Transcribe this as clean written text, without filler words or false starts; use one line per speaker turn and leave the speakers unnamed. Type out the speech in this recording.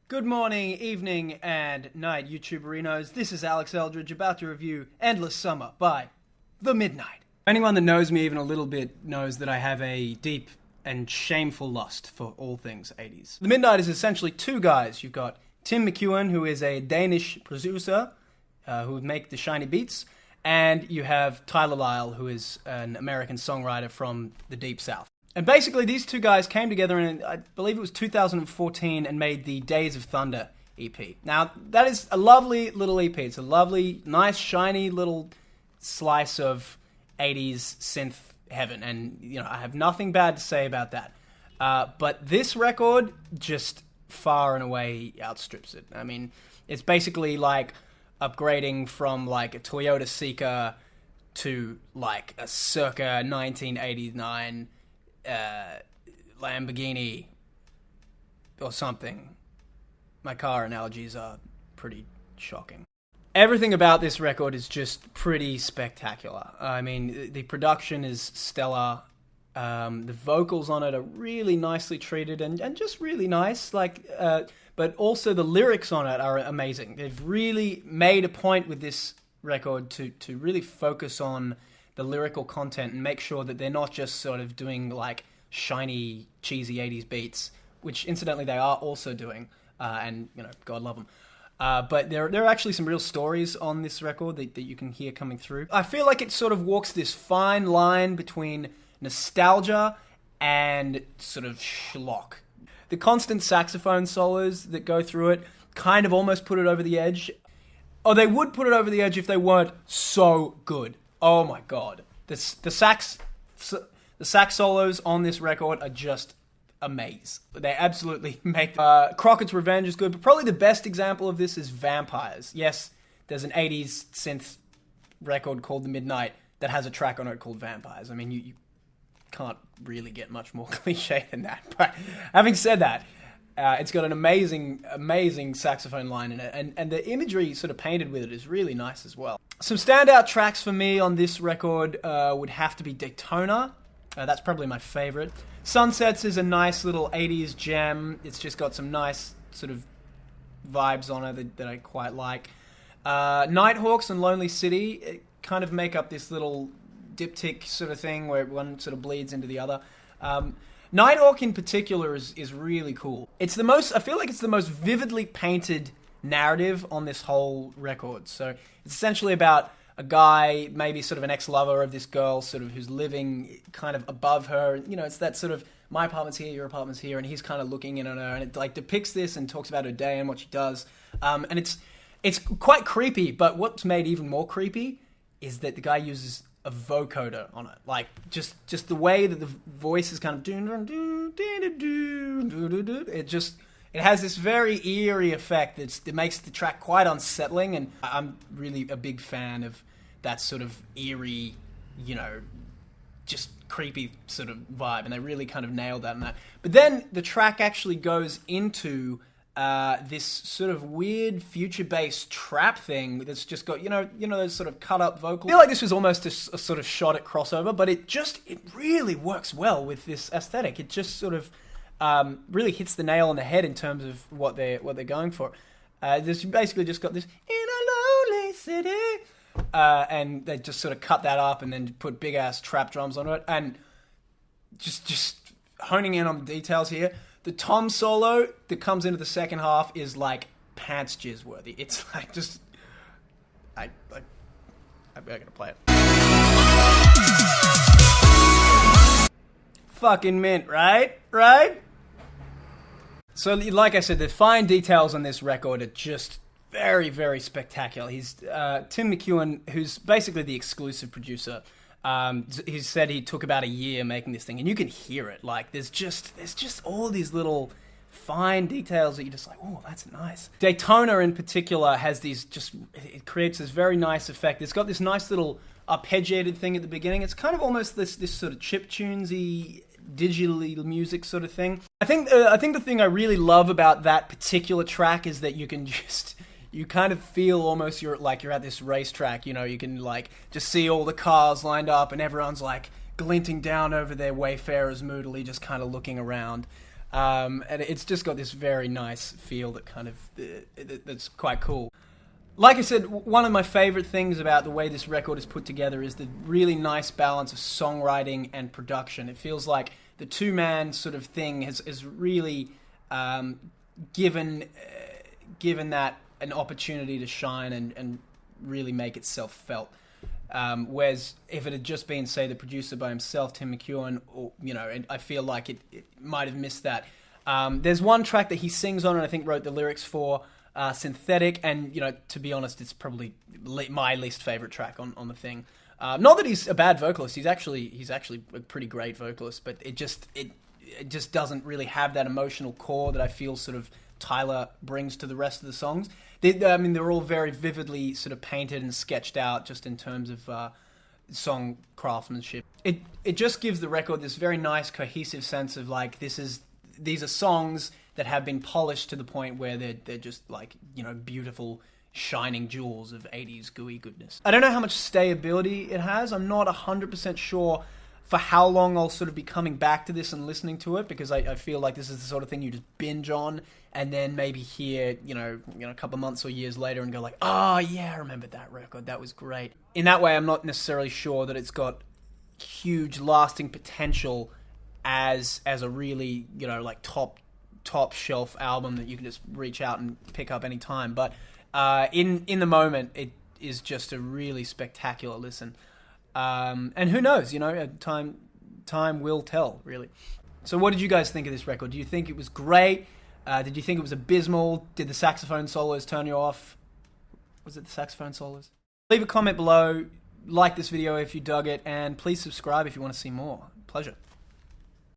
Good morning, evening, and night, YouTuberinos. This is Alex Eldridge, about to review Endless Summer by The Midnight. Anyone that knows me even a little bit knows that I have a deep and shameful lust for all things 80s. The Midnight is essentially two guys. You've got Tim McEwen, who is a Danish producer who would make the shiny beats, and you have Tyler Lyle, who is an American songwriter from the Deep South. And basically, these two guys came together in, I believe it was 2014, and made the Days of Thunder EP. Now, that is a lovely little EP. It's a lovely, nice, shiny little slice of 80s synth heaven. And, you know, I have nothing bad to say about that. But this record just far and away outstrips it. I mean, it's basically like upgrading from like a Toyota Seeker to like a circa 1989 Lamborghini or something. My car analogies are pretty shocking. Everything about this record is just pretty spectacular. I mean, the production is stellar. The vocals on it are really nicely treated and just really nice. But also the lyrics on it are amazing. They've really made a point with this record to really focus on the lyrical content and make sure that they're not just sort of doing like shiny, cheesy 80s beats, which incidentally they are also doing, and you know, God love them. But there are actually some real stories on this record that you can hear coming through. I feel like it sort of walks this fine line between nostalgia and sort of schlock. The constant saxophone solos that go through it kind of almost put it over the edge. Oh, they would put it over the edge if they weren't so good. Oh my God. The sax solos on this record are just amazing. They absolutely make... Crockett's Revenge is good, but probably the best example of this is Vampires. Yes, there's an 80s synth record called The Midnight that has a track on it called Vampires. I mean, you can't really get much more cliche than that. But having said that, it's got an amazing saxophone line in it, and the imagery sort of painted with it is really nice as well. Some standout tracks for me on this record would have to be Daytona. That's probably my favorite. Sunsets is a nice little 80s gem. It's just got some nice sort of vibes on it that I quite like. Nighthawks and Lonely City kind of make up this little diptych sort of thing where one sort of bleeds into the other. Nighthawk in particular is really cool. I feel like it's the most vividly painted narrative on this whole record. So it's essentially about a guy, maybe sort of an ex-lover of this girl, sort of who's living kind of above her. You know, it's that sort of, my apartment's here, your apartment's here, and he's kind of looking in on her, and it like depicts this and talks about her day and what she does. And it's quite creepy, but what's made even more creepy is that the guy uses a vocoder on it. Like, just the way that the voice is kind of it has this very eerie effect that makes the track quite unsettling, and I'm really a big fan of that sort of eerie, you know, just creepy sort of vibe, and they really kind of nailed that in that. But then the track actually goes into this sort of weird future-based trap thing that's just got, you know those sort of cut-up vocals. I feel like this was almost a sort of shot at crossover, but it really works well with this aesthetic. It just sort of really hits the nail on the head in terms of what they're going for. There's basically just got this in a lonely city, and they just sort of cut that up and then put big ass trap drums on it, and just honing in on the details here. The tom solo that comes into the second half is like pants jizz worthy. It's like just I'm gonna play it. Fucking mint, right? So, like I said, the fine details on this record are just very, very spectacular. He's Tim McEwen, who's basically the exclusive producer. He said he took about a year making this thing, and you can hear it. Like, there's just all these little fine details that you're just like, oh, that's nice. Daytona in particular has these it creates this very nice effect. It's got this nice little arpeggiated thing at the beginning. It's kind of almost this sort of chiptunesy, digitally music sort of thing. I think the thing I really love about that particular track is that you kind of feel almost you're at this racetrack. You know, you can like just see all the cars lined up and everyone's like glinting down over their wayfarers moodily, just kind of looking around. And it's just got this very nice feel that kind of that's quite cool. Like I said, one of my favorite things about the way this record is put together is the really nice balance of songwriting and production. It feels like the two-man sort of thing has really given that an opportunity to shine and really make itself felt. Whereas if it had just been, say, the producer by himself, Tim McEwen, or I feel like it might have missed that. There's one track that he sings on and I think wrote the lyrics for, Synthetic, and to be honest, it's probably my least favorite track on the thing. Not that he's a bad vocalist; he's actually a pretty great vocalist, but it just doesn't really have that emotional core that I feel sort of Tyler brings to the rest of the songs. They're all very vividly sort of painted and sketched out, just in terms of song craftsmanship. It just gives the record this very nice, cohesive sense of like these are songs that have been polished to the point where they're just like, beautiful, shining jewels of 80s gooey goodness. I don't know how much stayability it has. I'm not 100% sure for how long I'll sort of be coming back to this and listening to it, because I feel like this is the sort of thing you just binge on and then maybe hear, a couple of months or years later and go like, oh yeah, I remember that record. That was great. In that way, I'm not necessarily sure that it's got huge lasting potential as a really, like top shelf album that you can just reach out and pick up any time. But in the moment, it is just a really spectacular listen. And who knows, time will tell, really. So what did you guys think of this record? Do you think it was great? Did you think it was abysmal? Did the saxophone solos turn you off? Was it the saxophone solos? Leave a comment below, like this video if you dug it, and please subscribe if you want to see more. Pleasure.